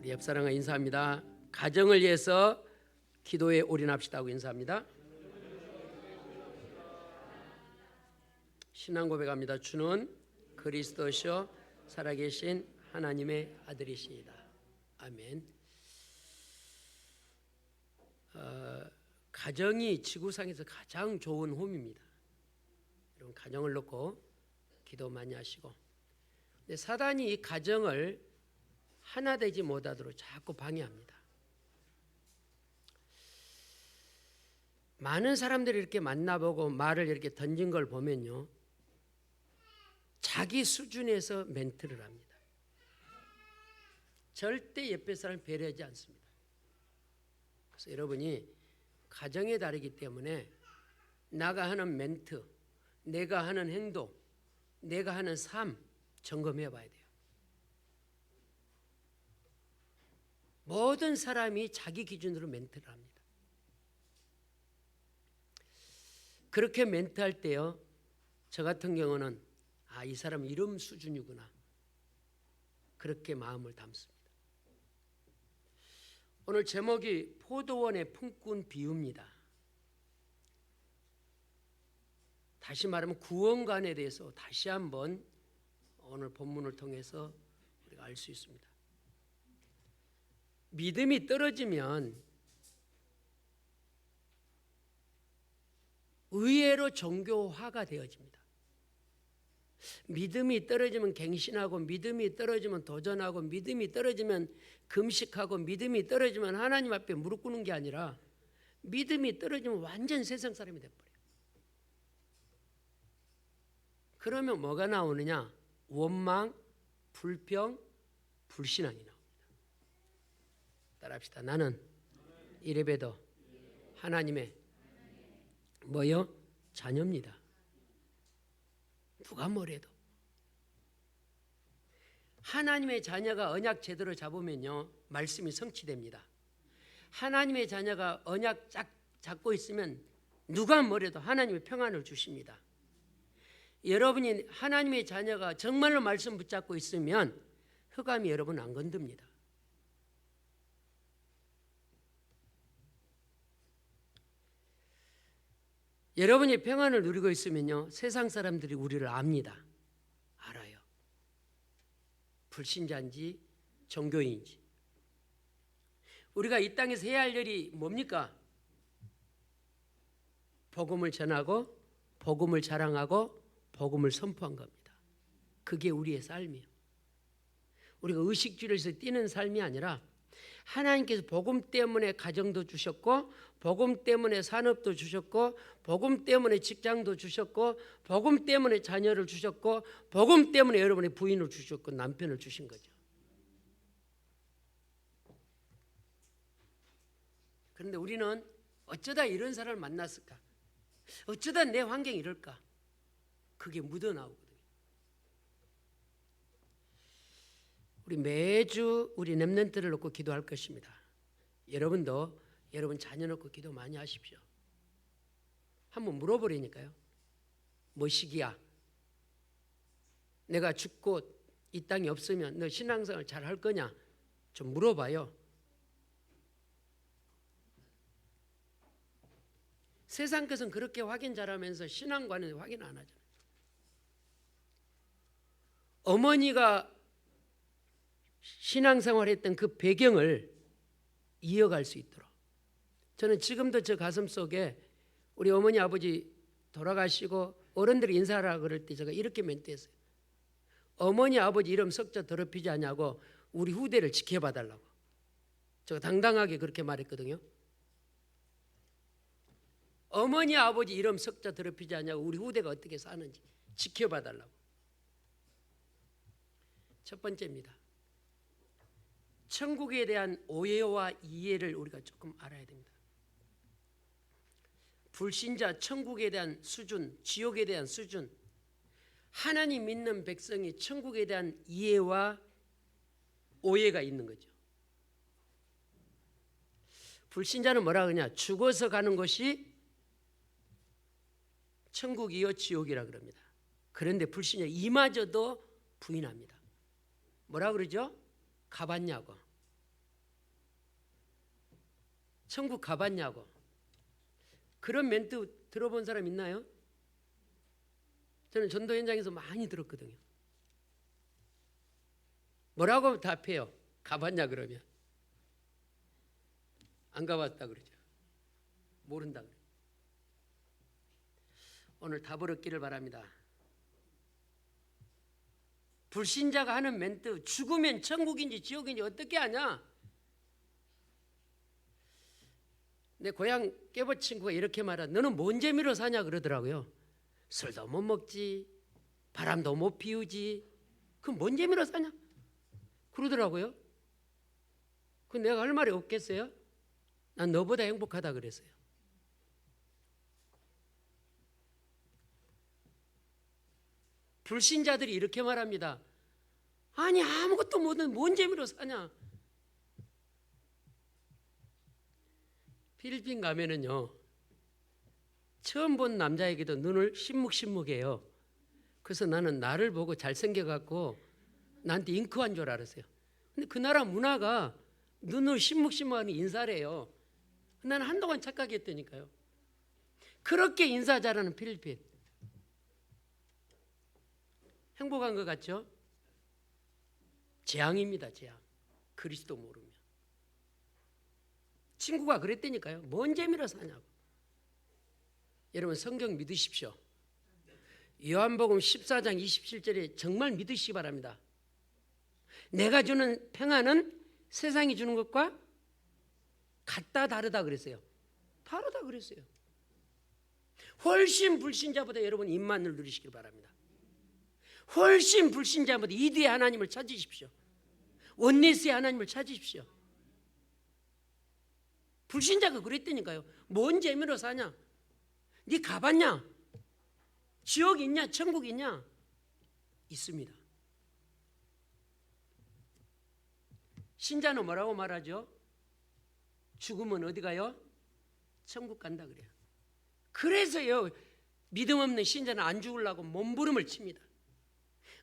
우리 옆사람과 인사합니다. 가정을 위해서 기도에 올인합시다 하고 인사합니다. 신앙 고백합니다. 주는 그리스도시요 살아계신 하나님의 아들이시니다. 아멘. 가정이 지구상에서 가장 좋은 홈입니다. 여러분 가정을 놓고 기도 많이 하시고, 근데 사단이 이 가정을 하나 되지 못하도록 자꾸 방해합니다. 많은 사람들이 이렇게 만나보고 말을 이렇게 던진 걸 보면요, 자기 수준에서 멘트를 합니다. 절대 옆에 사람을 배려하지 않습니다. 그래서 여러분이 가정에 다르기 때문에 나가 하는 멘트, 내가 하는 행동, 내가 하는 삶 점검해 봐야 돼요. 모든 사람이 자기 기준으로 멘트를 합니다. 그렇게 멘트할 때요, 저 같은 경우는 이 사람 이런 수준이구나, 그렇게 마음을 담습니다. 오늘 제목이 포도원의 품꾼 비유입니다. 다시 말하면 구원관에 대해서 다시 한번 오늘 본문을 통해서 우리가 알 수 있습니다. 믿음이 떨어지면 의외로 종교화가 되어집니다. 믿음이 떨어지면 갱신하고, 믿음이 떨어지면 도전하고, 믿음이 떨어지면 금식하고, 믿음이 떨어지면 하나님 앞에 무릎 꿇는 게 아니라 믿음이 떨어지면 완전 세상 사람이 돼버려요. 그러면 뭐가 나오느냐? 원망, 불평, 불신앙이 나옵니다. 따라합시다. 나는 이래봬도 하나님의 뭐요? 자녀입니다. 누가 뭐래도 하나님의 자녀가 언약 제대로 잡으면요, 말씀이 성취됩니다. 하나님의 자녀가 언약 잡고 있으면 누가 뭐래도 하나님의 평안을 주십니다. 여러분이 하나님의 자녀가 정말로 말씀 붙잡고 있으면 흑암이 여러분 안 건듭니다. 여러분이 평안을 누리고 있으면요, 세상 사람들이 우리를 압니다. 알아요. 불신자인지 종교인지. 우리가 이 땅에서 해야 할 일이 뭡니까? 복음을 전하고, 복음을 자랑하고, 복음을 선포한 겁니다. 그게 우리의 삶이에요. 우리가 의식주의에서 뛰는 삶이 아니라 하나님께서 복음 때문에 가정도 주셨고, 복음 때문에 산업도 주셨고, 복음 때문에 직장도 주셨고, 복음 때문에 자녀를 주셨고, 복음 때문에 여러분의 부인을 주셨고, 남편을 주신 거죠. 그런데 우리는 어쩌다 이런 사람을 만났을까? 어쩌다 내 환경이 이럴까? 그게 묻어나오거든요. 우리 매주 우리 렘넌트를 놓고 기도할 것입니다. 여러분도 여러분 자녀 놓고 기도 많이 하십시오. 한번 물어보라니까요. 뭐시기야? 내가 죽고 이 땅에 없으면 너 신앙생활 잘 할 거냐? 좀 물어봐요. 세상 것은 그렇게 확인 잘하면서 신앙관은 확인 안 하잖아요. 어머니가 신앙생활 했던 그 배경을 이어갈 수 있도록, 저는 지금도 저 가슴 속에 우리 어머니 아버지 돌아가시고 어른들이 인사하라 그럴 때 제가 이렇게 멘트했어요. 어머니 아버지 이름 석자 더럽히지 않냐고 우리 후대를 지켜봐 달라고 제가 당당하게 그렇게 말했거든요. 어머니 아버지 이름 석자 더럽히지 않냐고 우리 후대가 어떻게 사는지 지켜봐 달라고. 첫 번째입니다. 천국에 대한 오해와 이해를 우리가 조금 알아야 됩니다. 불신자 천국에 대한 수준, 지옥에 대한 수준, 하나님 믿는 백성이 천국에 대한 이해와 오해가 있는 거죠. 불신자는 뭐라 그러냐? 죽어서 가는 것이 천국이요 지옥이라 그럽니다. 그런데 불신자 이마저도 부인합니다. 뭐라 그러죠? 가봤냐고. 천국 가봤냐고. 그런 멘트 들어본 사람 있나요? 저는 전도 현장에서 많이 들었거든요. 뭐라고 답해요? 가봤냐 그러면? 안 가봤다 그러죠. 모른다 그래요. 오늘 답을 얻기를 바랍니다. 불신자가 하는 멘트, 죽으면 천국인지 지옥인지 어떻게 아냐? 내 고향 깨버 친구가 이렇게 말하, 너는 뭔 재미로 사냐 그러더라고요. 술도 못 먹지, 바람도 못 피우지, 그럼 뭔 재미로 사냐 그러더라고요. 그 내가 할 말이 없겠어요? 난 너보다 행복하다 그랬어요. 불신자들이 이렇게 말합니다. 아니 아무것도 못하는 뭔 재미로 사냐. 필리핀 가면은요, 처음 본 남자에게도 눈을 신묵신묵해요. 그래서 나는 나를 보고 잘생겨갖고 나한테 잉크한 줄 알았어요. 근데 그 나라 문화가 눈을 신묵신묵하는 인사래요. 나는 한동안 착각했다니까요. 그렇게 인사 잘하는 필리핀. 행복한 것 같죠? 재앙입니다. 재앙. 그리스도 모르면. 친구가 그랬다니까요. 뭔 재미로 사냐고. 여러분 성경 믿으십시오. 요한복음 14장 27절에 정말 믿으시기 바랍니다. 내가 주는 평안은 세상이 주는 것과 같다 다르다 그랬어요. 다르다 그랬어요. 훨씬 불신자보다 여러분 임만을 누리시길 바랍니다. 훨씬 불신자보다 이두의 하나님을 찾으십시오. 원네스의 하나님을 찾으십시오. 불신자가 그랬다니까요. 뭔 재미로 사냐? 네 가봤냐? 지옥 있냐? 천국 있냐? 있습니다. 신자는 뭐라고 말하죠? 죽으면 어디 가요? 천국 간다 그래요. 그래서요, 믿음 없는 신자는 안 죽으려고 몸부림을 칩니다.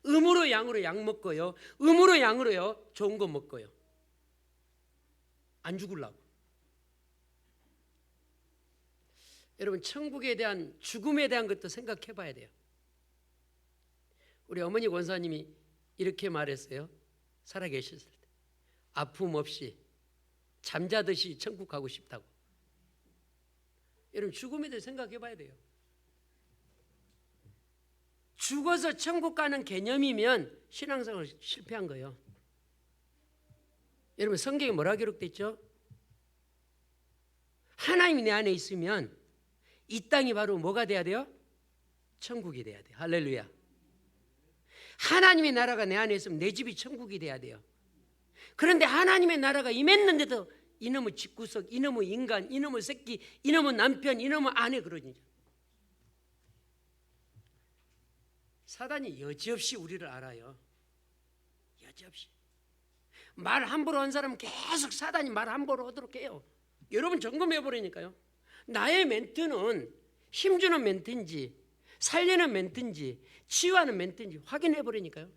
음으로 양으로 약 먹고요, 음으로 양으로요 좋은 거 먹고요. 안 죽으려고. 여러분 천국에 대한, 죽음에 대한 것도 생각해 봐야 돼요. 우리 어머니 권사님이 이렇게 말했어요. 살아계셨을 때 아픔 없이 잠자듯이 천국 가고 싶다고. 여러분 죽음에 대해 생각해 봐야 돼요. 죽어서 천국 가는 개념이면 신앙생활 실패한 거예요. 여러분 성경에 뭐라 기록되어 있죠? 하나님이 내 안에 있으면 이 땅이 바로 뭐가 돼야 돼요? 천국이 돼야 돼요. 할렐루야. 하나님의 나라가 내 안에 있으면 내 집이 천국이 돼야 돼요. 그런데 하나님의 나라가 임했는데도 이놈의 집구석, 이놈의 인간, 이놈의 새끼, 이놈의 남편, 이놈의 아내 그러니까 사단이 여지없이 우리를 알아요. 여지없이. 말 함부로 한 사람은 계속 사단이 말 함부로 하도록 해요. 여러분 점검해 보라니까요. 나의 멘트는 힘주는 멘트인지 살리는 멘트인지 치유하는 멘트인지 확인해 보라니까요.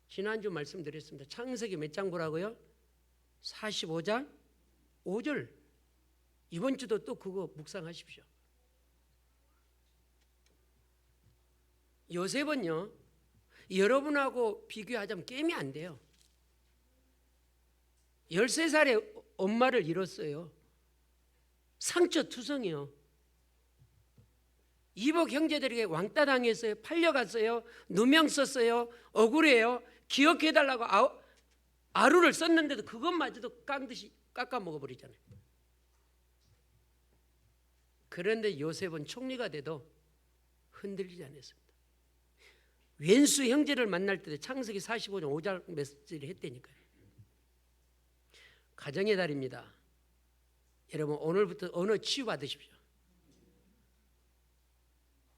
지난주 말씀드렸습니다. 창세기 몇 장 보라고요? 45장 5절. 이번 주도 또 그거 묵상하십시오. 요셉은요, 여러분하고 비교하자면 게임이 안 돼요. 13살에 엄마를 잃었어요. 상처투성이요. 이복 형제들에게 왕따 당했어요. 팔려갔어요. 누명 썼어요. 억울해요. 기억해달라고 아루를 썼는데도 그것마저도 깡듯이 깎아 먹어버리잖아요. 그런데 요셉은 총리가 돼도 흔들리지 않았습니다. 왼수 형제를 만날 때도 창세기 45장 5절 메시지를 했다니까요. 가정의 달입니다. 여러분 오늘부터 언어 치유받으십시오.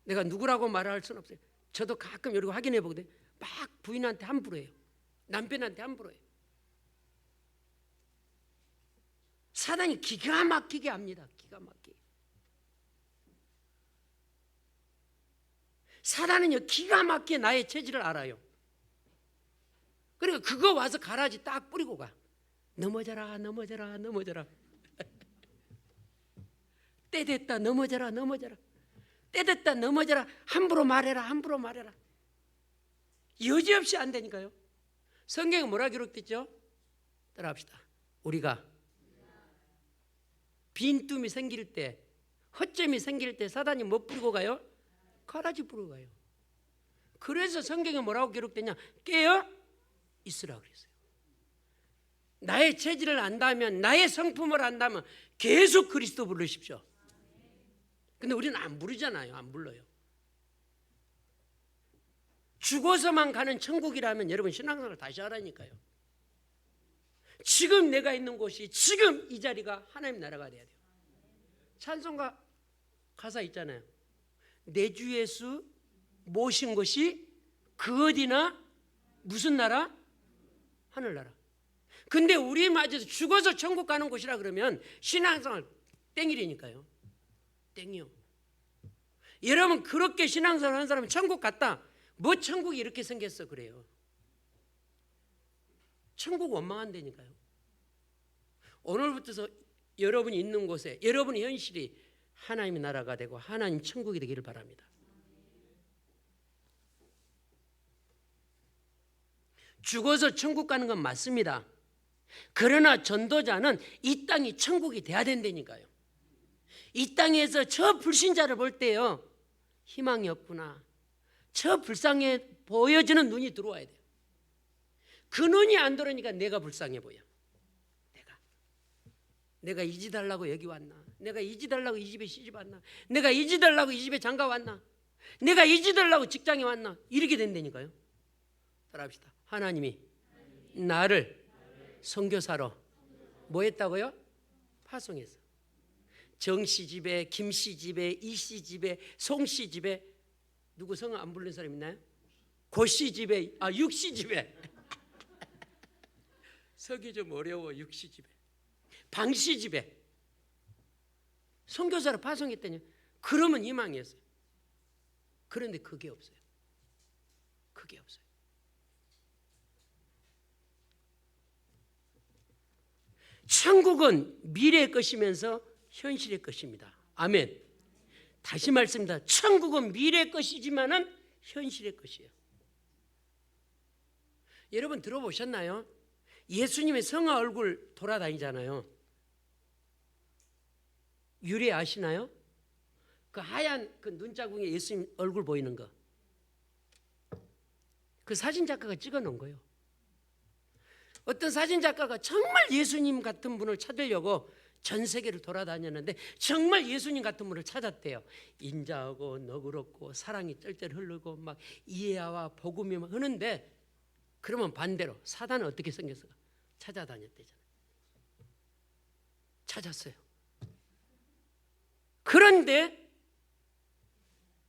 내가 누구라고 말할 수는 없어요. 저도 가끔 이러고 확인해 보거든요. 막 부인한테 함부로 해요. 남편한테 함부로 해요. 사단이 기가 막히게 합니다. 기가 막히게. 사단은요 기가 막히게 나의 체질을 알아요. 그러니까 그거 와서 가라지 딱 뿌리고 가. 넘어져라 넘어져라 넘어져라. 때 됐다 넘어져라 넘어져라. 때 됐다 넘어져라. 함부로 말해라 함부로 말해라. 여지없이 안 되니까요. 성경에 뭐라 기록됐죠? 따라합시다. 우리가 빈tum이 생길 때, 허점이 생길 때 사단이 뭐 뿌리고 가요? 가라지 뿌리고 가요. 그래서 성경에 뭐라고 기록되냐? 깨어 있으라 그랬어요. 나의 체질을 안다면, 나의 성품을 안다면 계속 그리스도 부르십시오. 근데 우리는 안 부르잖아요. 안 불러요. 죽어서만 가는 천국이라면 여러분 신앙생활을 다시 하라니까요. 지금 내가 있는 곳이, 지금 이 자리가 하나님 나라가 돼야 돼요. 찬송가 가사 있잖아요. 내 주 예수 모신 것이 그 어디나 무슨 나라? 하늘나라. 근데 우리 맞아서 죽어서 천국 가는 곳이라 그러면 신앙생활 땡이라니까요. 땡이요. 여러분 그렇게 신앙생활 하는 사람은 천국 갔다. 뭐 천국이 이렇게 생겼어 그래요. 천국 원망한다니까요. 오늘부터 여러분이 있는 곳에 여러분의 현실이 하나님의 나라가 되고 하나님 천국이 되기를 바랍니다. 죽어서 천국 가는 건 맞습니다. 그러나 전도자는 이 땅이 천국이 돼야 된다니까요. 이 땅에서 저 불신자를 볼 때요, 희망이 없구나, 저 불쌍해 보여지는 눈이 들어와야 돼요. 그 눈이 안 들어오니까 내가 불쌍해 보여. 내가 이 집 달라고 여기 왔나? 내가 이 집 달라고 이 집에 시집 왔나? 내가 이 집 달라고 이 집에 장가 왔나? 내가 이 집 달라고 직장에 왔나? 이렇게 된다니까요. 따라합시다. 하나님이 나를 선교사로 뭐 했다고요? 파송했어. 정씨 집에, 김씨 집에, 이씨 집에, 송씨 집에, 누구 성을 안 부르는 사람 있나요? 고씨 집에, 육씨 집에. 서기 좀 어려워. 육씨 집에, 방씨 집에 선교사로 파송했더니 그러면 희망이었어요. 그런데 그게 없어요. 그게 없어요. 천국은 미래의 것이면서 현실의 것입니다. 아멘. 다시 말씀드립니다. 천국은 미래의 것이지만은 현실의 것이에요. 여러분 들어보셨나요? 예수님의 성화 얼굴 돌아다니잖아요. 유래 아시나요? 그 하얀 그 눈자국에 예수님 얼굴 보이는 거. 그 사진 작가가 찍어 놓은 거예요. 어떤 사진 작가가 정말 예수님 같은 분을 찾으려고 전 세계를 돌아다녔는데 정말 예수님 같은 분을 찾았대요. 인자하고 너그럽고 사랑이 쩔쩔 흐르고 막 이해와 복음이 막 흐는데, 그러면 반대로 사단은 어떻게 생겼어요? 찾아다녔대잖아요. 찾았어요. 그런데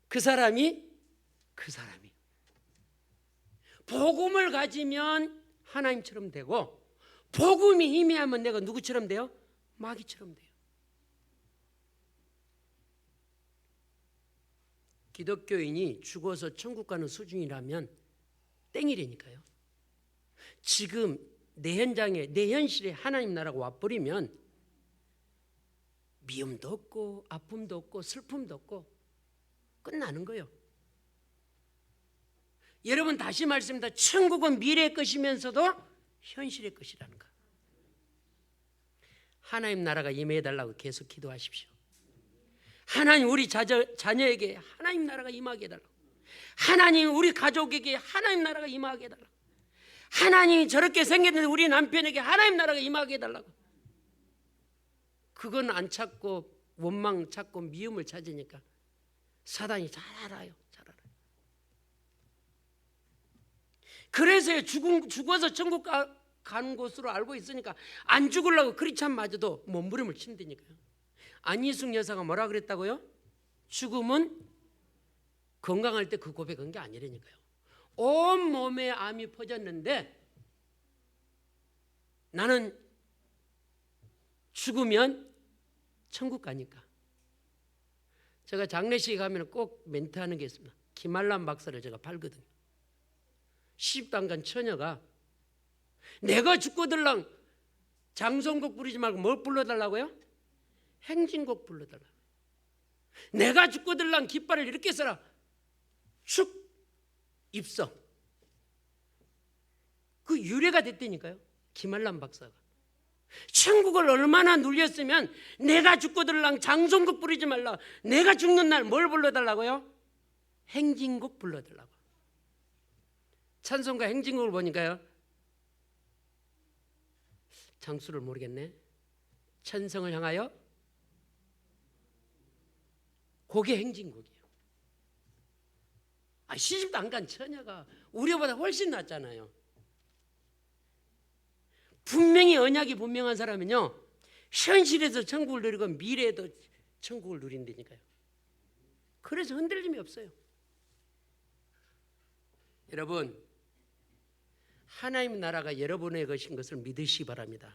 그 사람이 복음을 가지면 하나님처럼 되고, 복음이 희미하면 내가 누구처럼 돼요? 마귀처럼 돼요. 기독교인이 죽어서 천국 가는 수준이라면 땡이라니까요. 지금 내 현장에, 내 현실에 하나님 나라가 와버리면 미움도 없고 아픔도 없고 슬픔도 없고 끝나는 거예요. 여러분 다시 말씀드립니다. 천국은 미래의 것이면서도 현실의 것이라는 거. 하나님 나라가 임해달라고 계속 기도하십시오. 하나님 우리 자녀에게 하나님 나라가 임하게 해달라고. 하나님 우리 가족에게 하나님 나라가 임하게 해달라고. 하나님이 저렇게 생겼는데 우리 남편에게 하나님 나라가 임하게 해달라고. 그건 안 찾고 원망 찾고 미움을 찾으니까 사단이 잘 알아요. 잘 알아요. 그래서 죽어서 천국 가는 곳으로 알고 있으니까 안 죽으려고 크리스찬마저도 몸부림을 친다니까요. 안희숙 여사가 뭐라 그랬다고요? 죽음은 건강할 때 그 고백한 게 아니라니까요. 온 몸에 암이 퍼졌는데 나는 죽으면 천국 가니까. 제가 장례식에 가면 꼭 멘트하는 게 있습니다. 김한란 박사를 제가 팔거든요. 시집도 안 간 처녀가 내가 죽고들랑 장성곡 부르지 말고 뭘 불러달라고요? 행진곡 불러달라고. 내가 죽거들랑 깃발을 이렇게 써라. 축 입성. 그 유래가 됐다니까요. 김한란 박사가. 천국을 얼마나 눌렸으면 내가 죽거들랑 장송곡 부르지 말라. 내가 죽는 날 뭘 불러달라고요? 행진곡 불러달라고. 찬송가 행진곡을 보니까요, 장수를 모르겠네. 천성을 향하여, 그게 행진곡이에요. 시집도 안 간 처녀가 우리보다 훨씬 낫잖아요. 분명히 언약이 분명한 사람은요, 현실에서 천국을 누리고 미래에도 천국을 누린다니까요. 그래서 흔들림이 없어요. 여러분, 하나님 나라가 여러분의 것인 것을 믿으시기 바랍니다.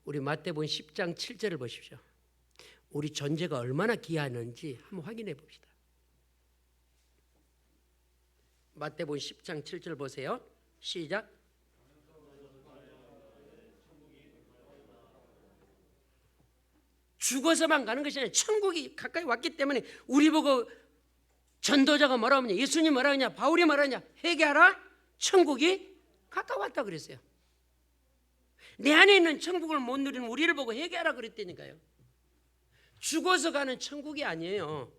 우리 마태복음 10장 7절을 보십시오. 우리 존재가 얼마나 귀하는지 한번 확인해 봅시다. 마태복음 10장 7절 보세요. 시작. 죽어서만 가는 것이 아니라 천국이 가까이 왔기 때문에 우리 보고 전도자가 뭐라 하냐, 예수님 뭐라 하냐, 바울이 뭐라 하냐, 회개하라, 천국이 가까웠다 그랬어요. 내 안에 있는 천국을 못 누리는 우리를 보고 회개하라 그랬다니까요. 죽어서 가는 천국이 아니에요.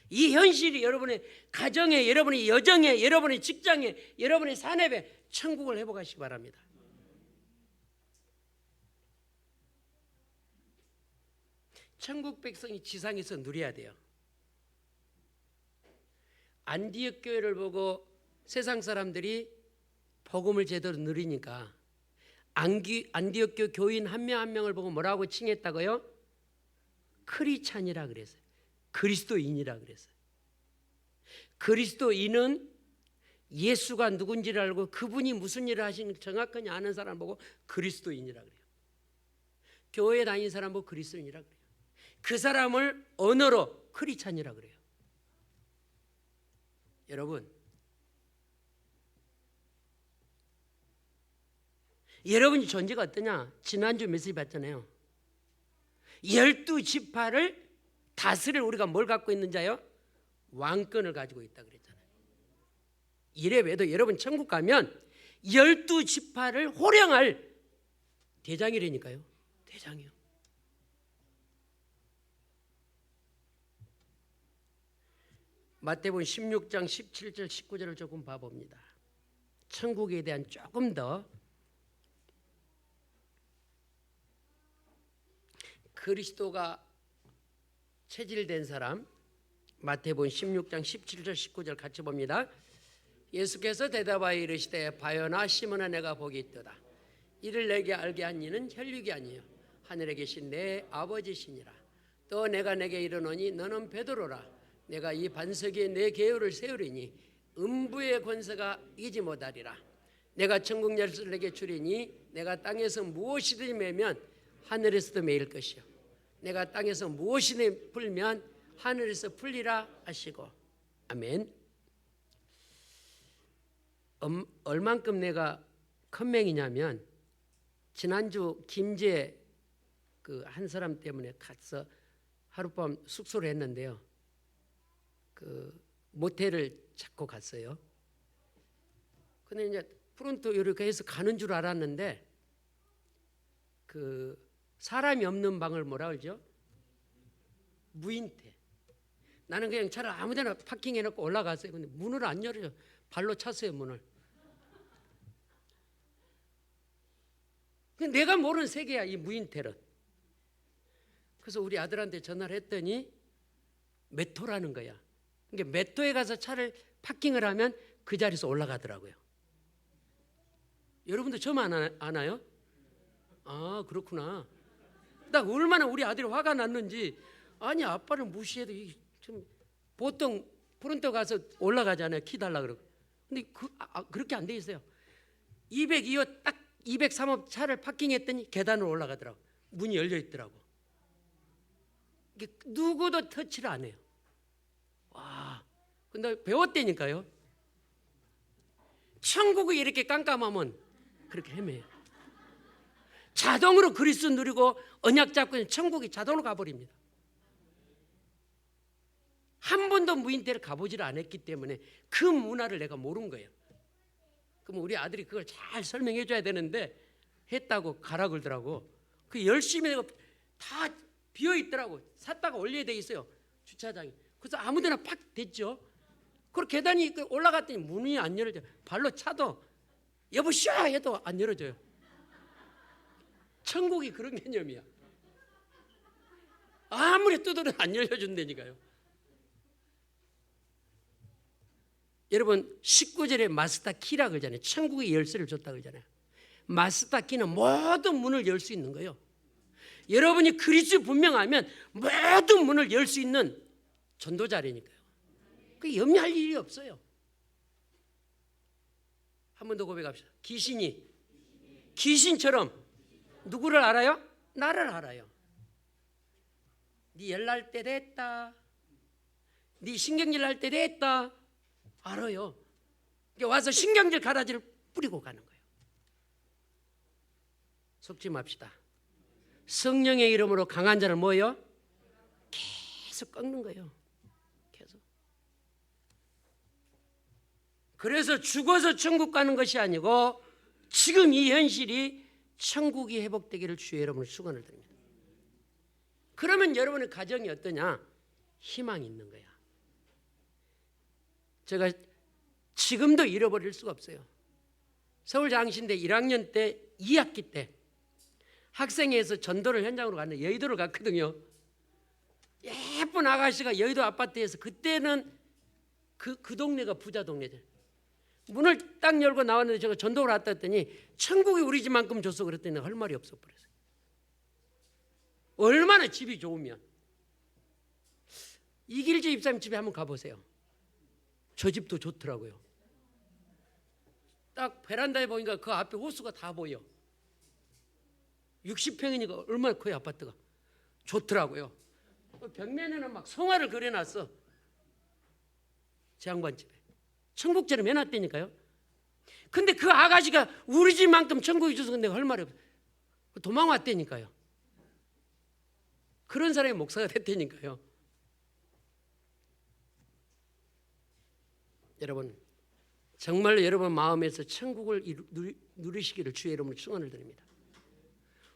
이 현실이 여러분의 가정에, 여러분의 여정에, 여러분의 직장에, 여러분의 산업에 천국을 회복하시기 바랍니다. 천국 백성이 지상에서 누려야 돼요. 안디옥 교회를 보고 세상 사람들이 복음을 제대로 누리니까 안디옥 교회 교인 한 명 한 명을 보고 뭐라고 칭했다고요? 크리찬이라 그랬어요. 그리스도인이라 그랬어요. 그리스도인은 예수가 누군지를 알고 그분이 무슨 일을 하시는지 정확하게 아는 사람 보고 그리스도인이라 그래요. 교회에 다니는 사람 보고 그리스도인이라 그래요. 그 사람을 언어로 크리찬이라 그래요. 여러분, 여러분이 존재가 어떠냐? 지난주 메시지 봤잖아요. 12지파를 다스릴 우리가 뭘 갖고 있는 자요? 왕권을 가지고 있다 그랬잖아요. 이래 왜도 여러분 천국 가면 12지파를 호령할 대장이라니까요. 대장이요. 마태복음 16장 17절 19절을 조금 봐봅니다. 천국에 대한 조금 더 그리스도가 체질된 사람, 마태복음 16장 17절 19절 같이 봅니다. 예수께서 대답하여 이르시되 바요나 시몬아 내가 복이 있도다. 이를 내게 알게 한 이는 혈육이 아니요 하늘에 계신 내 아버지시니라. 또 내가 내게 이르노니 너는 베드로라. 내가 이 반석 위에 내 계율을 세우리니 음부의 권세가 이기지 못하리라. 내가 천국 열쇠를 내게 주리니 내가 땅에서 무엇이든지 매면 하늘에서도 매일 것이요 내가 땅에서 무엇이든지 풀면 하늘에서 풀리라 하시고. 아멘. 얼만큼 내가 큰맹이냐면 지난주 김제 그 한 사람 때문에 가서 하룻밤 숙소를 했는데요. 그 모텔을 찾고 갔어요. 근데 이제 프론트 이렇게 해서 가는 줄 알았는데 그 사람이 없는 방을 뭐라 그러죠? 무인태. 나는 그냥 차를 아무데나 파킹해놓고 올라갔어요. 근데 문을 안 열어요. 발로 찼어요 문을. 내가 모르는 세계야 이 무인텔은. 그래서 우리 아들한테 전화를 했더니 메토라는 거야. 그러니까 메토에 가서 차를 파킹을 하면 그 자리에서 올라가더라고요. 여러분도 처음 아나요? 아 그렇구나. 나 얼마나 우리 아들이 화가 났는지. 아니 아빠를 무시해도 좀 보통 프론트 가서 올라가잖아요. 키 달라 그러고. 근데 그렇게 안 돼 있어요. 202호 딱 203호 차를 파킹했더니 계단으로 올라가더라고. 문이 열려 있더라고. 누구도 터치를 안 해요. 와, 근데 배웠다니까요. 천국이 이렇게 깜깜하면 그렇게 헤매요. 자동으로 그리스도 누리고 언약 잡고 천국이 자동으로 가버립니다. 한 번도 무인대를 가보지를 않았기 때문에 그 문화를 내가 모른 거예요. 그럼 우리 아들이 그걸 잘 설명해 줘야 되는데 했다고 가라 그러더라고. 그 열심히 내가 다 비어 있더라고. 샀다가 올려야 돼 있어요, 주차장에. 그래서 아무데나 팍 됐죠. 그리고 계단이 올라갔더니 문이 안 열어져요. 발로 차도 여보시오 해도 안 열어져요. 천국이 그런 개념이야. 아무리 두드려도 안 열려준다니까요. 여러분 19절에 마스터 키라 그러잖아요. 천국의 열쇠를 줬다 그러잖아요. 마스터 키는 모든 문을 열 수 있는 거예요. 여러분이 그리스도 분명하면 모든 문을 열 수 있는 전도자라니까요. 그 염려할 일이 없어요. 한 번 더 고백합시다. 귀신처럼 누구를 알아요? 나를 알아요. 네 열날 때 됐다. 네 신경질 날 때 됐다. 알아요. 와서 신경질 가라지를 뿌리고 가는 거예요. 속지 맙시다. 성령의 이름으로 강한 자를 뭐예요? 계속 꺾는 거예요. 계속. 그래서 죽어서 천국 가는 것이 아니고 지금 이 현실이 천국이 회복되기를 주의 여러분을 축원을 드립니다. 그러면 여러분의 가정이 어떠냐? 희망이 있는 거야. 제가 지금도 잃어버릴 수가 없어요. 서울장신대 1학년 때 2학기 때 학생회에서 전도를 현장으로 갔는데 여의도를 갔거든요. 예쁜 아가씨가 여의도 아파트에서 그때는 그 동네가 부자 동네죠. 문을 딱 열고 나왔는데 제가 전도를 왔다 했더니 천국이 우리 집만큼 줬어 그랬더니 할 말이 없어 버렸어요. 얼마나 집이 좋으면. 이길재 집사님 집에 한번 가보세요. 저 집도 좋더라고요. 딱 베란다에 보니까 그 앞에 호수가 다 보여. 60평이니까 얼마나 커요 아파트가. 좋더라고요. 벽면에는 막 성화를 그려놨어. 제 양반 집에. 천국처럼 해놨다니까요. 근데 그 아가씨가 우리 집만큼 천국이 줘서 내가 할 말이 없어. 도망왔다니까요. 그런 사람이 목사가 됐다니까요. 여러분 정말로 여러분 마음에서 천국을 누리시기를 주의 이름으로 축원을 드립니다.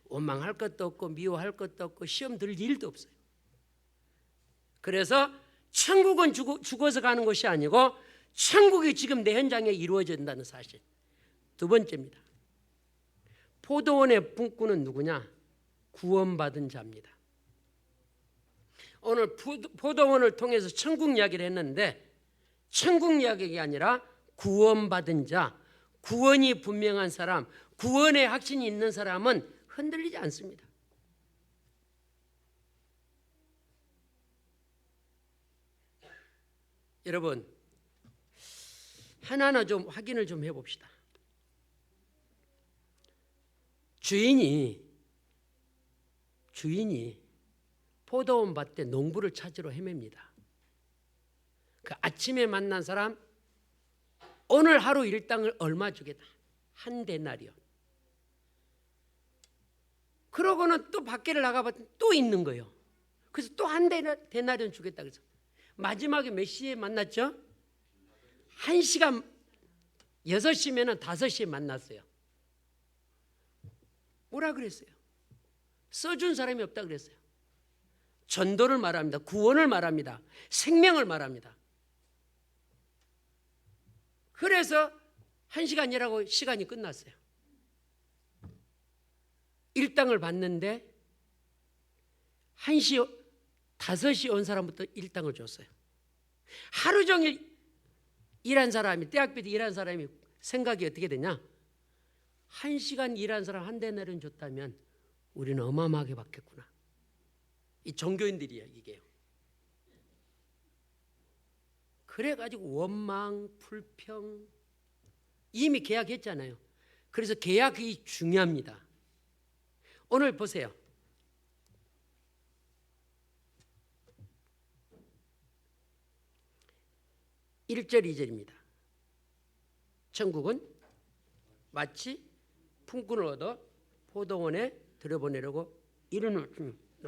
원망할 것도 없고 미워할 것도 없고 시험 들 일도 없어요. 그래서 천국은 죽어서 가는 것이 아니고 천국이 지금 내 현장에 이루어진다는 사실. 두 번째입니다. 포도원의 품꾼은 누구냐? 구원받은 자입니다. 오늘 포도원을 통해서 천국 이야기를 했는데 천국 이야기가 아니라 구원받은 자, 구원이 분명한 사람, 구원의 확신이 있는 사람은 흔들리지 않습니다. 여러분 하나하나 좀 확인을 좀 해봅시다. 주인이 포도원 밭에 농부를 찾으러 헤맵니다. 그 아침에 만난 사람 오늘 하루 일당을 얼마 주겠다. 한 데나리온. 그러고는 또 밖에를 나가봤더니 또 있는 거예요. 그래서 또 한 데나리온 주겠다 그래서 마지막에 몇 시에 만났죠? 1시간 6시면 5시에 만났어요. 뭐라 그랬어요? 써준 사람이 없다 그랬어요. 전도를 말합니다. 구원을 말합니다. 생명을 말합니다. 그래서 1시간 일하고 시간이 끝났어요. 일당을 받는데 1시, 5시 온 사람부터 일당을 줬어요. 하루 종일 일한 사람이, 대학비도 일한 사람이 생각이 어떻게 되냐? 1시간 일한 사람 한 데나리온 줬다면 우리는 어마어마하게 받겠구나. 이 종교인들이야 이게요. 그래가지고 원망, 불평 이미 계약했잖아요. 그래서 계약이 중요합니다. 오늘 보세요. 1절 2절입니다. 천국은 마치 품꾼을 얻어 포도원에 들여보내려고 이르러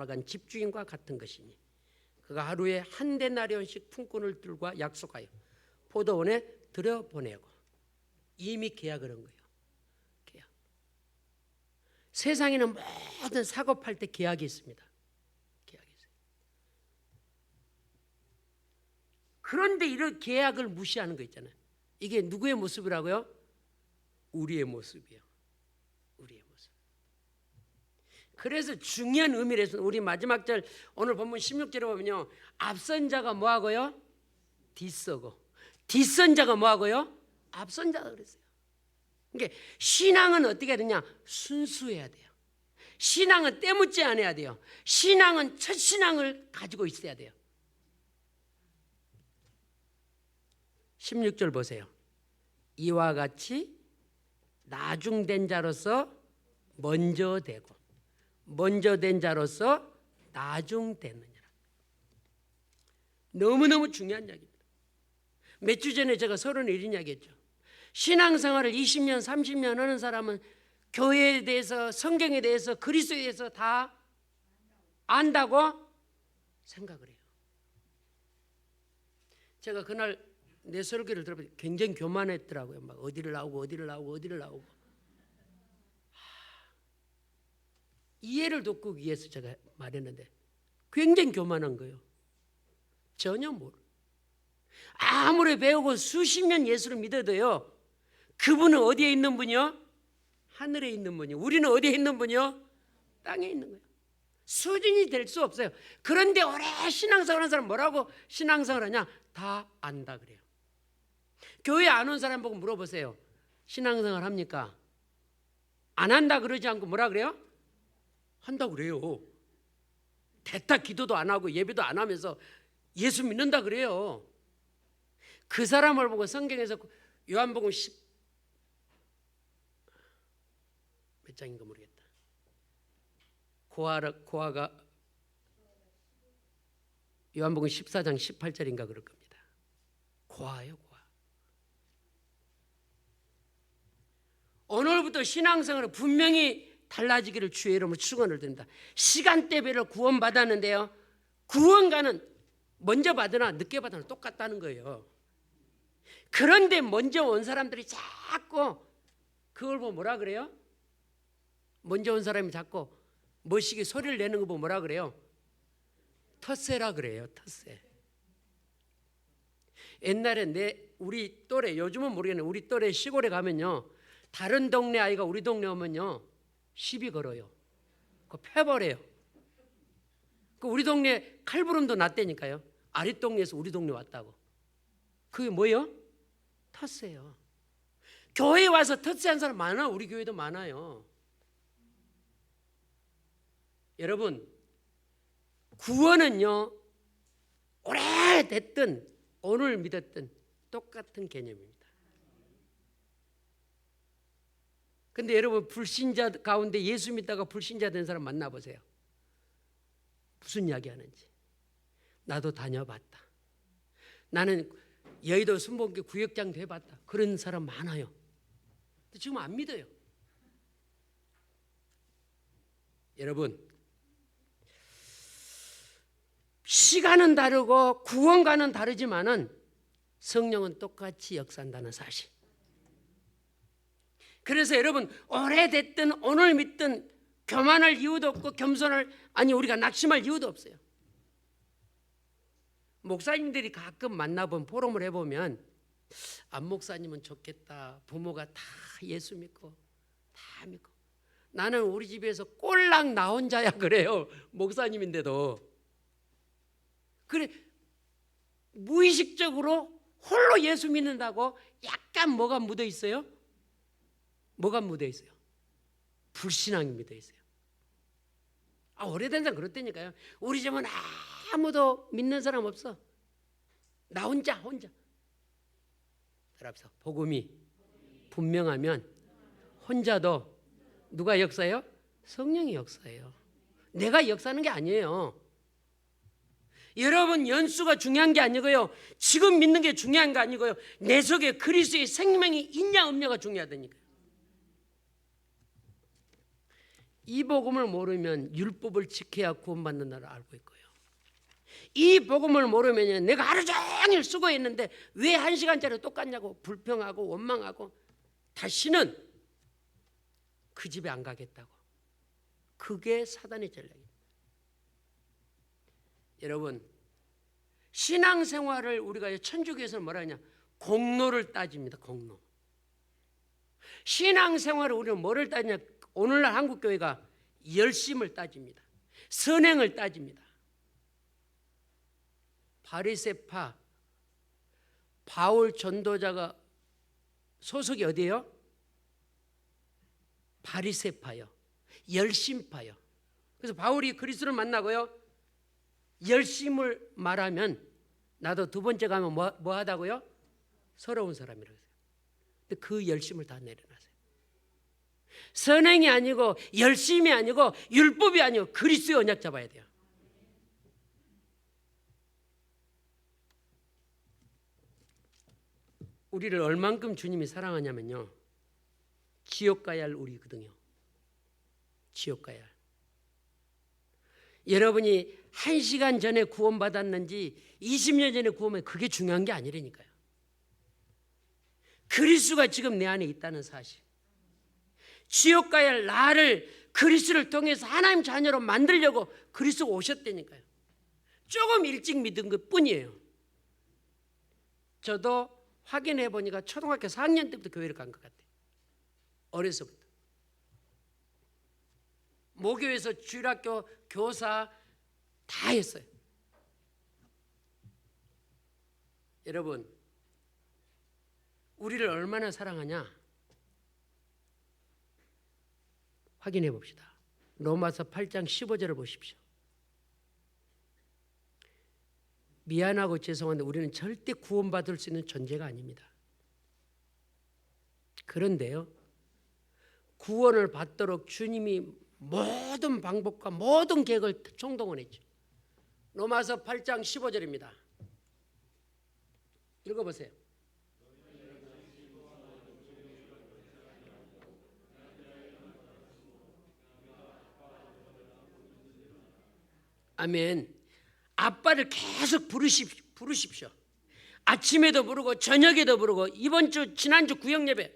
간 집주인과 같은 것이니 그가 하루에 한 데나리온씩 품꾼들과 약속하여 포도원에 들여보내고. 이미 계약을 한 거예요. 계약. 세상에는 모든 사고 팔 때 계약이 있습니다. 계약이 있어요. 그런데 이런 계약을 무시하는 거 있잖아요. 이게 누구의 모습이라고요? 우리의 모습이에요. 우리의 모습. 그래서 중요한 의미를 해서 우리 마지막 절 오늘 본문 16절에 보면요, 앞선 자가 뭐하고요? 뒤서고, 뒤선 자가 뭐하고요? 앞선 자가 그랬어요. 그러니까 신앙은 어떻게 해야 되냐? 순수해야 돼요. 신앙은 때묻지 않아야 돼요. 신앙은 첫 신앙을 가지고 있어야 돼요. 16절 보세요. 이와 같이 나중된 자로서 먼저 되고 먼저 된 자로서 나중되느니라. 너무너무 중요한 이야기입니다. 몇 주 전에 제가 31인 이야기했죠. 신앙생활을 20년 30년 하는 사람은 교회에 대해서, 성경에 대해서, 그리스도에 대해서 다 안다고 생각을 해요. 제가 그날 내 설교를 들어보니 굉장히 교만했더라고요. 막 어디를 나오고 어디를 나오고 어디를 나오고. 이해를 돕기 위해서 제가 말했는데 굉장히 교만한 거예요. 전혀 모르. 아무리 배우고 수십 년 예수를 믿어도요, 그분은 어디에 있는 분이요? 하늘에 있는 분이요. 우리는 어디에 있는 분이요? 땅에 있는 거예요. 수준이 될 수 없어요. 그런데 오래 신앙생활 하는 사람 뭐라고 신앙생활 하냐? 다 안다 그래요. 교회 안 온 사람 보고 물어보세요. 신앙생활 합니까? 안 한다 그러지 않고 뭐라 그래요? 한다 그래요. 대타 기도도 안 하고 예배도 안 하면서 예수 믿는다 그래요. 그 사람을 보고 성경에서 요한복음 10 몇 장인가 모르겠다. 고아가 요한복음 14장 18절인가 그럴 겁니다. 고아예요, 고아. 오늘부터 신앙생활은 분명히 달라지기를 주의 이름으로 축원을 드립니다. 시간대별로 구원받았는데요, 구원가는 먼저 받으나 늦게 받으나 똑같다는 거예요. 그런데 먼저 온 사람들이 자꾸 그걸 보고 뭐라 그래요? 먼저 온 사람이 자꾸 멋있게 소리를 내는 거 보고 뭐라 그래요? 텃세라 그래요. 텃세. 옛날에 우리 또래, 요즘은 모르겠는데 우리 또래 시골에 가면요, 다른 동네 아이가 우리 동네 오면요 시비 걸어요. 그거 패버려요. 그 우리 동네 칼부름도 났다니까요. 아랫동네에서 우리 동네 왔다고. 그게 뭐예요? 텃세요. 교회에 와서 텃세한 사람 많아. 우리 교회도 많아요. 여러분, 구원은요, 오래됐든 오늘 믿었든 똑같은 개념입니다. 근데 여러분, 불신자 가운데 예수 믿다가 불신자 된 사람 만나보세요. 무슨 이야기 하는지. 나도 다녀봤다. 나는 여의도 순복교 구역장도 해봤다. 그런 사람 많아요. 근데 지금 안 믿어요. 여러분, 시간은 다르고 구원과는 다르지만은 성령은 똑같이 역사한다는 사실. 그래서 여러분, 오래됐든 오늘 믿든 교만할 이유도 없고 우리가 낙심할 이유도 없어요. 목사님들이 가끔 만나본 포럼을 해보면 안 목사님은 좋겠다. 부모가 다 예수 믿고 다 믿고, 나는 우리 집에서 꼴랑 나 혼자야 그래요. 목사님인데도. 그래, 무의식적으로 홀로 예수 믿는다고 약간 뭐가 묻어 있어요? 뭐가 묻어 있어요? 불신앙이 묻어 있어요. 오래된 사람 그렇다니까요. 우리 집은 아무도 믿는 사람 없어. 나 혼자. 따라서 복음이 분명하면 혼자도 누가 역사해요? 성령이 역사해요. 내가 역사하는 게 아니에요. 여러분, 연수가 중요한 게 아니고요, 지금 믿는 게 중요한 게 아니고요, 내 속에 그리스도의 생명이 있냐 없냐가 중요하다니까요. 이 복음을 모르면 율법을 지켜야 구원받는다를 알고 있고요, 이 복음을 모르면 내가 하루 종일 수고했는데 왜 1시간짜리 똑같냐고 불평하고 원망하고 다시는 그 집에 안 가겠다고. 그게 사단의 전략입니다. 여러분, 신앙생활을 우리가 천주교에서는 뭐라 하냐? 공로를 따집니다. 공로. 신앙생활을 우리는 뭐를 따지냐? 오늘날 한국교회가 열심을 따집니다. 선행을 따집니다. 바리새파 바울 전도자가 소속이 어디예요? 바리새파요. 열심파요. 그래서 바울이 그리스도를 만나고요, 열심을 말하면 나도 두 번째 가면 뭐 하다고요? 서러운 사람이라고 했어요. 근데 그 열심을 다 내려놨어요. 선행이 아니고 열심이 아니고 율법이 아니고 그리스도의 언약 잡아야 돼요. 우리를 얼만큼 주님이 사랑하냐면요, 지옥 가야 할 우리거든요. 지옥 가야 할. 여러분이 1시간 전에 구원받았는지 20년 전에 구원받았는지 그게 중요한 게 아니라니까요. 그리스도가 지금 내 안에 있다는 사실. 지옥 가야 할 나를 그리스도를 통해서 하나님 자녀로 만들려고 그리스도가 오셨다니까요. 조금 일찍 믿은 것 뿐이에요. 저도 확인해 보니까 초등학교 4학년 때부터 교회를 간 것 같아요. 어려서부터. 모교에서 주일학교 교사 다 했어요. 여러분, 우리를 얼마나 사랑하냐 확인해 봅시다. 로마서 8장 15절을 보십시오. 미안하고 죄송한데 우리는 절대 구원받을 수 있는 존재가 아닙니다. 그런데요, 구원을 받도록 주님이 모든 방법과 모든 계획을 총동원했죠. 로마서 8장 15절입니다. 읽어보세요. 아멘. 아빠를 계속 부르십시오. 아침에도 부르고 저녁에도 부르고 이번 주 지난주 구역 예배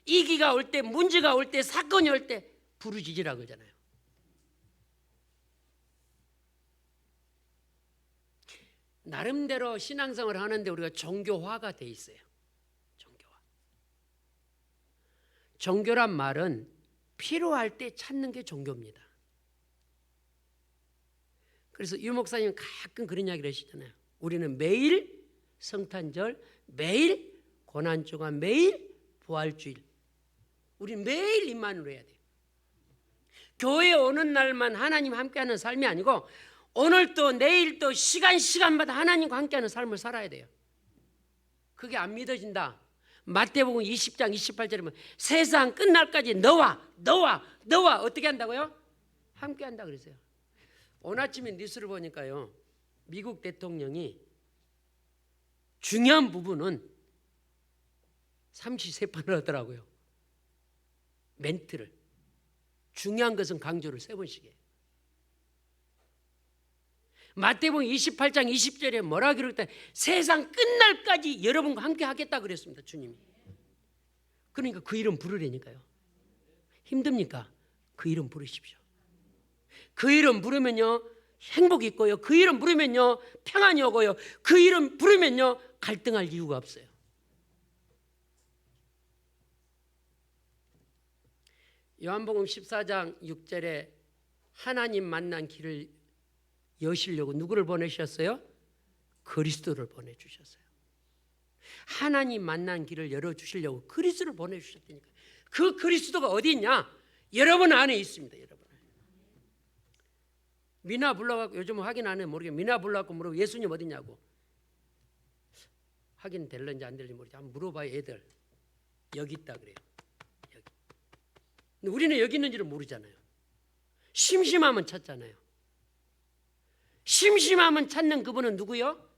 이기가 올 때, 문제가 올 때, 사건이 올 때 부르짖으라고 그러잖아요. 나름대로 신앙생활을 하는데 우리가 종교화가 돼 있어요. 종교화. 종교란 말은 필요할 때 찾는 게 종교입니다. 그래서 유 목사님 가끔 그런 이야기를 하시잖아요. 우리는 매일 성탄절, 매일 고난주간, 매일 부활주일, 우리 매일 임만으로 해야 돼요. 교회에 오는 날만 하나님 함께하는 삶이 아니고 오늘도 내일도 시간마다 하나님과 함께하는 삶을 살아야 돼요. 그게 안 믿어진다. 마태복음 20장 28절에 보면 세상 끝날까지 너와 어떻게 한다고요? 함께한다 그랬어요. 오늘 아침에 뉴스를 보니까요, 미국 대통령이 중요한 부분은 33번을 하더라고요. 멘트를. 중요한 것은 강조를 3번씩 해요. 마태복음 28장 20절에 뭐라 그랬다? 세상 끝날까지 여러분과 함께 하겠다 그랬습니다. 주님이. 그러니까 그 이름 부르라니까요. 힘듭니까? 그 이름 부르십시오. 그 이름 부르면요 행복이 있고요, 그 이름 부르면요 평안이 오고요, 그 이름 부르면요 갈등할 이유가 없어요. 요한복음 14장 6절에 하나님 만난 길을 여시려고 누구를 보내셨어요? 그리스도를 보내주셨어요. 하나님 만난 길을 열어주시려고 그리스도를 보내주셨다니까. 그 그리스도가 어디 있냐? 여러분 안에 있습니다. 여러분. 미나 불러갖고, 요즘 확인 안 해 모르겠어요. 미나 불러갖고 물어보고 예수님 어디냐고. 확인 될런지 안 될런지 모르겠어요. 한번 물어봐요. 애들 여기 있다 그래요. 여기. 근데 우리는 여기 있는지를 모르잖아요. 심심하면 찾잖아요. 심심하면 찾는 그분은 누구요?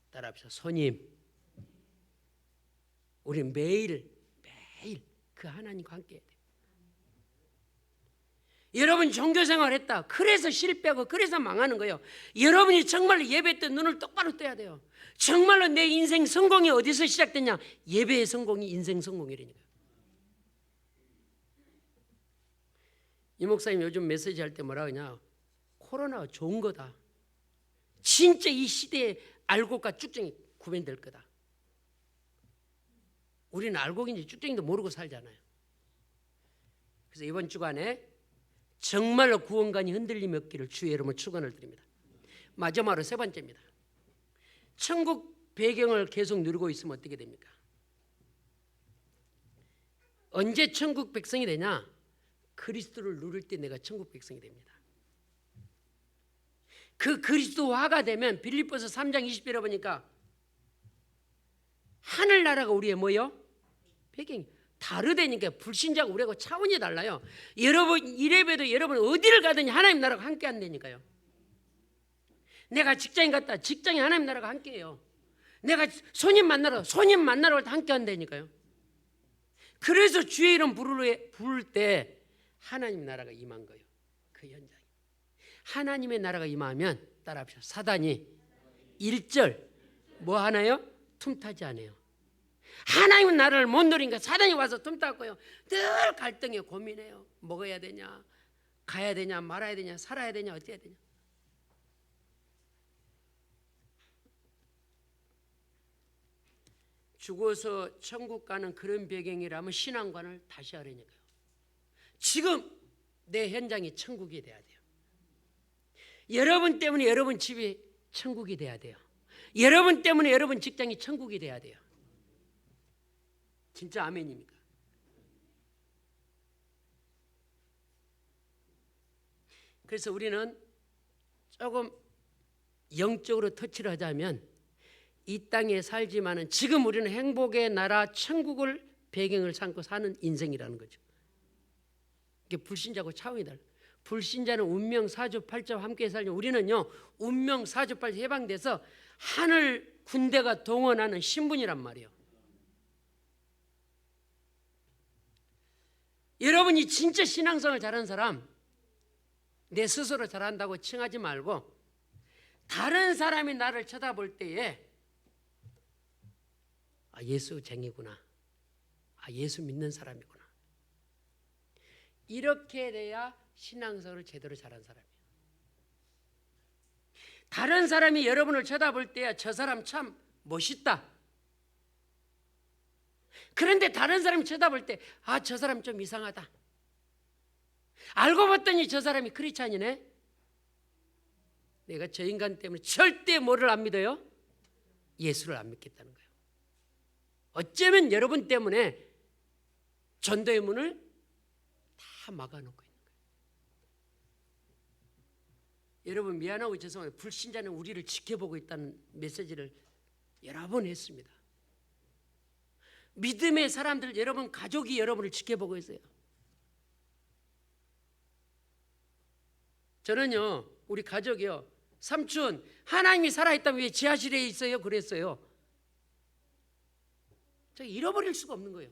따라합시다. 손님. 우리는 매일 그 하나님과 함께 해야 돼요. 여러분 종교생활 했다. 그래서 실패하고 그래서 망하는 거예요. 여러분이 정말로 예배 때 눈을 똑바로 떠야 돼요. 정말로 내 인생 성공이 어디서 시작됐냐? 예배의 성공이 인생 성공이라니까요. 이 목사님 요즘 메시지 할 때 뭐라 하냐? 코로나가 좋은 거다. 진짜 이 시대에 알곡과 쭉정이 구분될 거다. 우리는 알곡인지 쭉정인도 모르고 살잖아요. 그래서 이번 주간에 정말로 구원관이 흔들림이 없기를 주의 이름으로 축원을 드립니다. 마지막으로 세 번째입니다. 천국 배경을 계속 누리고 있으면 어떻게 됩니까? 언제 천국 백성이 되냐? 그리스도를 누릴 때 내가 천국 백성이 됩니다. 그 그리스도화가 되면 빌립보서 3장 20절에 보니까 하늘나라가 우리의 뭐요? 배경이 다르다니까. 불신자가 우리하고 차원이 달라요. 여러분 이래봬도 여러분 어디를 가든지 하나님 나라가 함께 한다니까요. 내가 직장인 갔다 직장에 하나님 나라가 함께해요. 내가 손님 만나러 갈 때 함께 한다니까요. 그래서 주의 이름 부를 때 하나님 나라가 임한 거예요. 그 현장에 하나님의 나라가 임하면 따라합시다. 사단이 1절 뭐 하나요? 틈타지 않아요. 하나님은 나라를 못 누리니까 사단이 와서 틈타고요. 늘 갈등해 고민해요. 먹어야 되냐, 가야 되냐, 말아야 되냐, 살아야 되냐, 어떻게 해야 되냐. 죽어서 천국 가는 그런 배경이라면 신앙관을 다시 하려니까요. 지금 내 현장이 천국이 돼야 돼요. 여러분 때문에 여러분 집이 천국이 돼야 돼요. 여러분 때문에 여러분 직장이 천국이 돼야 돼요. 진짜 아멘입니까? 그래서 우리는 조금 영적으로 터치를 하자면 이 땅에 살지만은 지금 우리는 행복의 나라 천국을 배경을 삼고 사는 인생이라는 거죠. 이게 불신자하고 차원이 달라요. 불신자는 운명 사주팔자와 함께 살죠. 우리는요 운명 사주팔자 해방돼서 하늘 군대가 동원하는 신분이란 말이에요. 여러분이 진짜 신앙생활 잘하는 사람, 내 스스로 잘한다고 칭하지 말고 다른 사람이 나를 쳐다볼 때에 예수쟁이구나, 예수 믿는 사람이구나, 이렇게 돼야 신앙생활을 제대로 잘한 사람이에요. 다른 사람이 여러분을 쳐다볼 때야 저 사람 참 멋있다. 그런데 다른 사람이 쳐다볼 때 저 사람 좀 이상하다. 알고 봤더니 저 사람이 크리스찬이네. 내가 저 인간 때문에 절대 뭐를 안 믿어요? 예수를 안 믿겠다는 거예요. 어쩌면 여러분 때문에 전도의 문을 다 막아놓고 있는 거예요. 여러분 미안하고 죄송해요. 불신자는 우리를 지켜보고 있다는 메시지를 여러 번 했습니다. 믿음의 사람들, 여러분 가족이 여러분을 지켜보고 있어요. 저는요 우리 가족이요, 삼촌 하나님이 살아있다면 왜 지하실에 있어요? 그랬어요. 제가 잃어버릴 수가 없는 거예요.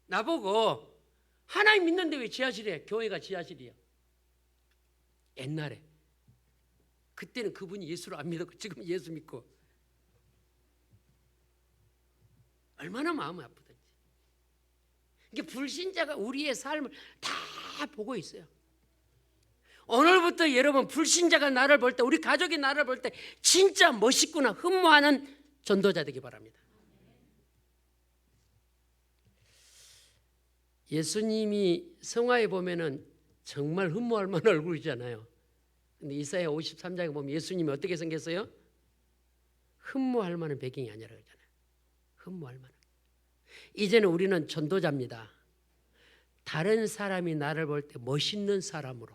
나보고 하나님 믿는데 왜 지하실에, 교회가 지하실이야. 옛날에 그때는 그분이 예수를 안 믿었고 지금 예수 믿고 얼마나 마음이 아프든지. 이게 불신자가 우리의 삶을 다 보고 있어요. 오늘부터 여러분 불신자가 나를 볼 때, 우리 가족이 나를 볼 때 진짜 멋있구나 흠모하는 전도자 되기 바랍니다. 예수님이 성화에 보면은 정말 흠모할 만한 얼굴이잖아요. 근데 이사야 53장에 보면 예수님이 어떻게 생겼어요? 흠모할 만한 배경이 아니라 그러잖아요. 흠모할 만한. 이제는 우리는 전도자입니다. 다른 사람이 나를 볼 때 멋있는 사람으로,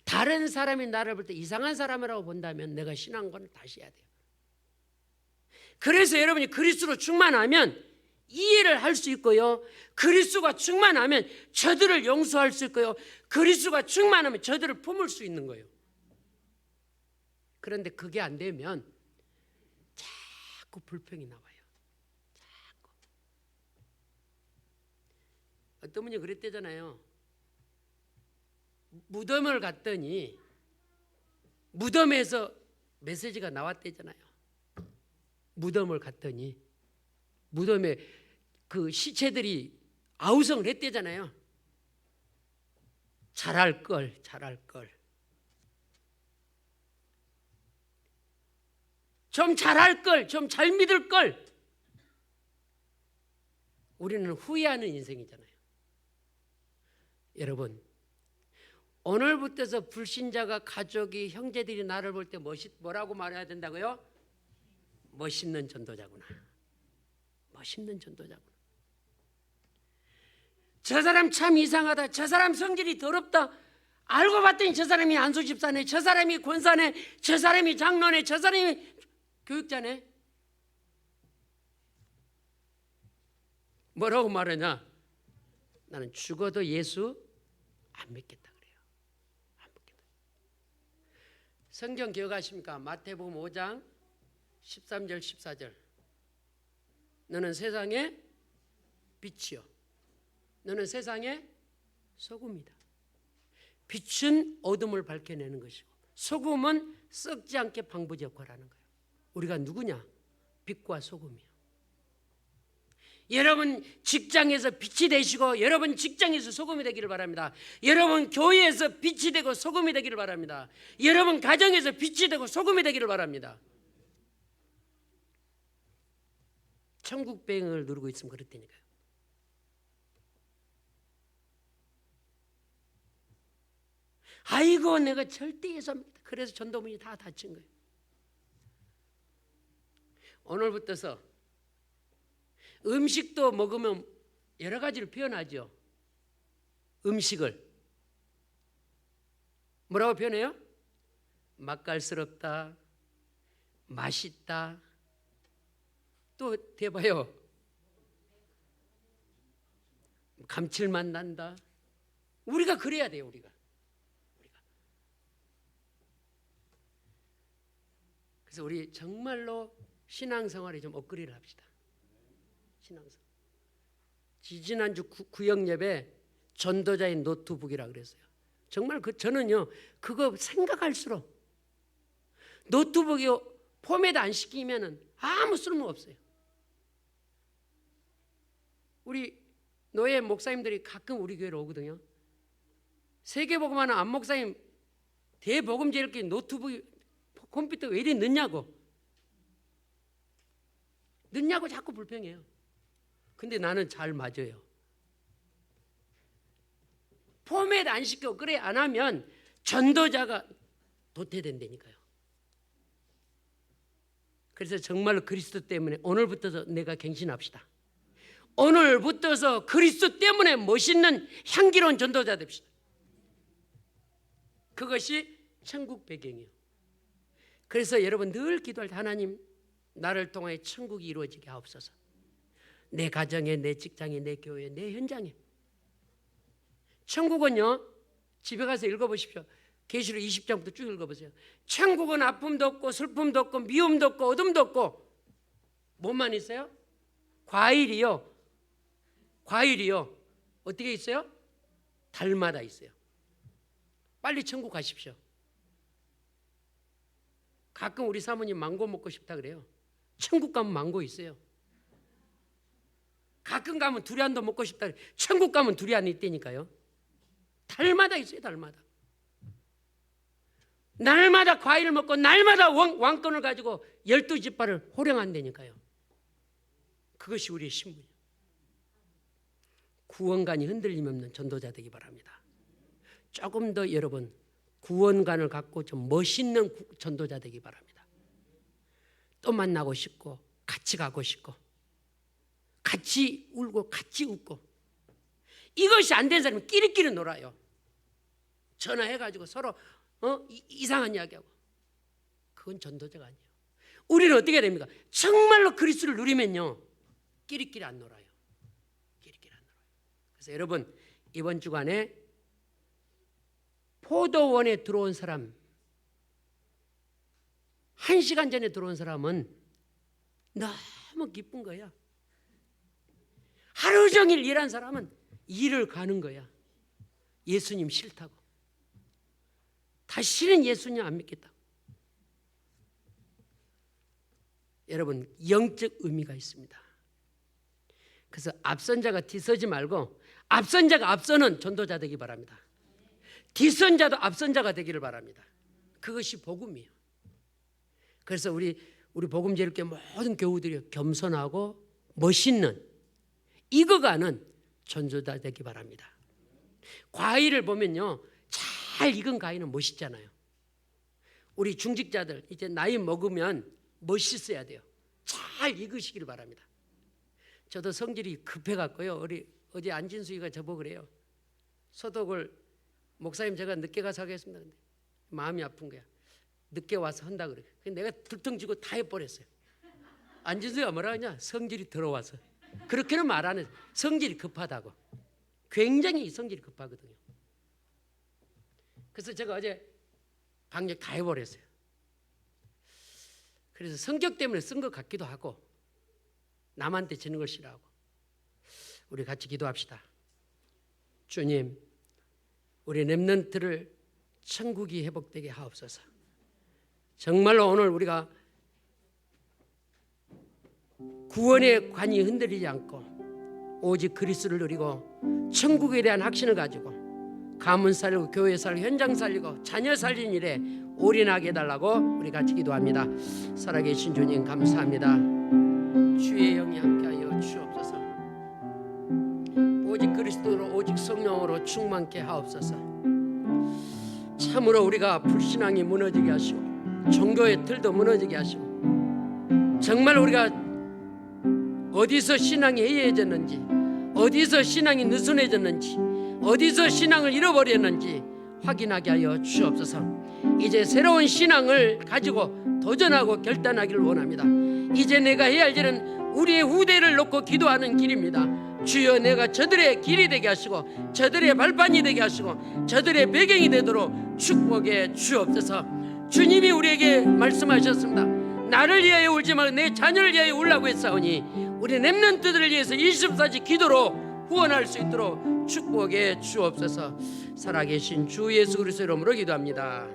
다른 사람이 나를 볼 때 이상한 사람이라고 본다면 내가 신앙관을 다시 해야 돼요. 그래서 여러분이 그리스도로 충만하면 이해를 할 수 있고요, 그리스도가 충만하면 저들을 용서할 수 있고요, 그리스도가 충만하면 저들을 품을 수 있는 거예요. 그런데 그게 안 되면 자꾸 불평이 나와요. 자꾸. 어떤 분이 그랬대잖아요. 무덤을 갔더니 무덤에서 메시지가 나왔대잖아요. 무덤을 갔더니 무덤에 그 시체들이 아우성을 했대잖아요. 잘할 걸. 좀 잘할 걸, 좀 잘 믿을 걸. 우리는 후회하는 인생이잖아요. 여러분, 오늘부터서 불신자가 가족이 형제들이 나를 볼 때 뭐라고 말해야 된다고요? 멋있는 전도자구나. 멋있는 전도자구나. 저 사람 참 이상하다. 저 사람 성질이 더럽다. 알고 봤더니 저 사람이 안수집사네. 저 사람이 권사네. 저 사람이 장로네. 저 사람이 교육자네. 뭐라고 말하냐? 나는 죽어도 예수 안 믿겠다 그래요. 안 믿겠다. 성경 기억하십니까? 마태복음 5장 13절 14절. 너는 세상의 빛이요, 너는 세상의 소금이다. 빛은 어둠을 밝혀내는 것이고 소금은 썩지 않게 방부제 역할을 하는 거예요. 우리가 누구냐? 빛과 소금이요. 여러분 직장에서 빛이 되시고 여러분 직장에서 소금이 되기를 바랍니다. 여러분 교회에서 빛이 되고 소금이 되기를 바랍니다. 여러분 가정에서 빛이 되고 소금이 되기를 바랍니다. 천국 배행을 누르고 있으면 그렇다니까요. 아이고 내가 절대 예수 안 믿겠다. 그래서 전도문이 다 닫힌 거예요. 오늘부터서 음식도 먹으면 여러 가지로 표현하죠. 음식을 뭐라고 표현해요? 맛깔스럽다, 맛있다, 또 대봐요. 감칠맛 난다. 우리가 그래야 돼요. 우리가. 그래서 우리 정말로 신앙생활에 좀 업그레이드 합시다. 신앙생활. 지난주 구역 예배 전도자의 노트북이라 그랬어요. 정말 저는요 그거 생각할수록 노트북이 포맷 안 시키면은 아무 쓸모 없어요. 우리 노예 목사님들이 가끔 우리 교회로 오거든요. 세계복음하는 안 목사님 대복음제일교회 노트북 컴퓨터 왜 이리 늦냐고 자꾸 불평해요. 근데 나는 잘 맞아요. 포맷 안 시켜 그래 안 하면 전도자가 도태된다니까요. 그래서 정말로 그리스도 때문에 오늘부터 내가 갱신합시다. 오늘부터서 그리스도 때문에 멋있는 향기로운 전도자 됩시다. 그것이 천국 배경이에요. 그래서 여러분 늘 기도할 때 하나님 나를 통해 천국이 이루어지게 하옵소서. 내 가정에, 내 직장에, 내 교회에, 내 현장에. 천국은요 집에 가서 읽어보십시오. 계시록 20장부터 쭉 읽어보세요. 천국은 아픔도 없고 슬픔도 없고 미움도 없고 어둠도 없고 뭐만 있어요? 과일이요. 어떻게 있어요? 달마다 있어요. 빨리 천국 가십시오. 가끔 우리 사모님 망고 먹고 싶다 그래요. 천국 가면 망고 있어요. 가끔 가면 두리안도 먹고 싶다 그래요. 천국 가면 두리안 있다니까요. 달마다 있어요. 날마다 과일을 먹고 날마다 왕권을 가지고 12지파를 호령한다니까요. 그것이 우리의 신분이에요. 구원관이 흔들림 없는 전도자 되기 바랍니다. 조금 더 여러분 구원관을 갖고 좀 멋있는 전도자 되기 바랍니다. 또 만나고 싶고 같이 가고 싶고 같이 울고 같이 웃고. 이것이 안 된 사람은 끼리끼리 놀아요. 전화해가지고 서로 이상한 이야기하고. 그건 전도자가 아니에요. 우리는 어떻게 해야 됩니까? 정말로 그리스도를 누리면요 끼리끼리 안 놀아요. 그래서 여러분 이번 주간에 포도원에 들어온 사람 1시간 전에 들어온 사람은 너무 기쁜 거야. 하루 종일 일한 사람은 일을 가는 거야. 예수님 싫다고. 다시는 예수님 안 믿겠다. 여러분, 영적 의미가 있습니다. 그래서 앞선 자가 뒤서지 말고 앞선 자가 앞서는 전도자 되기 바랍니다. 뒤선 자도 앞선 자가 되기를 바랍니다. 그것이 복음이에요. 그래서 우리 복음제일교회 모든 교우들이 겸손하고 멋있는 익어가는 전도자 되기 바랍니다. 과일을 보면요, 잘 익은 과일은 멋있잖아요. 우리 중직자들 이제 나이 먹으면 멋있어야 돼요. 잘 익으시길 바랍니다. 저도 성질이 급해갖고요. 어제 안진수이가 저보고 그래요. 소독을 목사님 제가 늦게 가서 하겠습니다. 근데 마음이 아픈 거야. 늦게 와서 한다 그래. 내가 들통지고 다 해버렸어요. 안진수가 뭐라 하냐? 성질이 들어와서. 그렇게는 말 안 해요. 성질이 급하다고. 굉장히 성질이 급하거든요. 그래서 제가 어제 강력 다 해버렸어요. 그래서 성격 때문에 쓴 것 같기도 하고 남한테 지는 걸 싫어하고. 우리 같이 기도합시다. 주님, 우리 렘넌트를 천국이 회복되게 하옵소서. 정말로 오늘 우리가 구원의 관이 흔들리지 않고 오직 그리스도를 누리고 천국에 대한 확신을 가지고 가문 살리고 교회 살리고 현장 살리고 자녀 살리는 일에 올인하게 해달라고 우리 같이 기도합니다. 살아계신 주님 감사합니다. 주의 영이 함께하여 주옵소서. 오직 그리스도로 오직 성령으로 충만케 하옵소서. 참으로 우리가 불신앙이 무너지게 하시고 종교의 틀도 무너지게 하시고 정말 우리가 어디서 신앙이 해이해졌는지 어디서 신앙이 느슨해졌는지 어디서 신앙을 잃어버렸는지 확인하게 하여 주옵소서. 이제 새로운 신앙을 가지고 도전하고 결단하기를 원합니다. 이제 내가 해야 할 일은 우리의 후대를 놓고 기도하는 길입니다. 주여, 내가 저들의 길이 되게 하시고 저들의 발판이 되게 하시고 저들의 배경이 되도록 축복해 주옵소서. 주님이 우리에게 말씀하셨습니다. 나를 위하여 울지 말고 내 자녀를 위하여 울라고 했사오니 우리 렘넌트들을 위해서 24시 기도로 후원할 수 있도록 축복해 주옵소서. 살아계신 주 예수 그리스도 이름으로 기도합니다.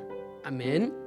아멘.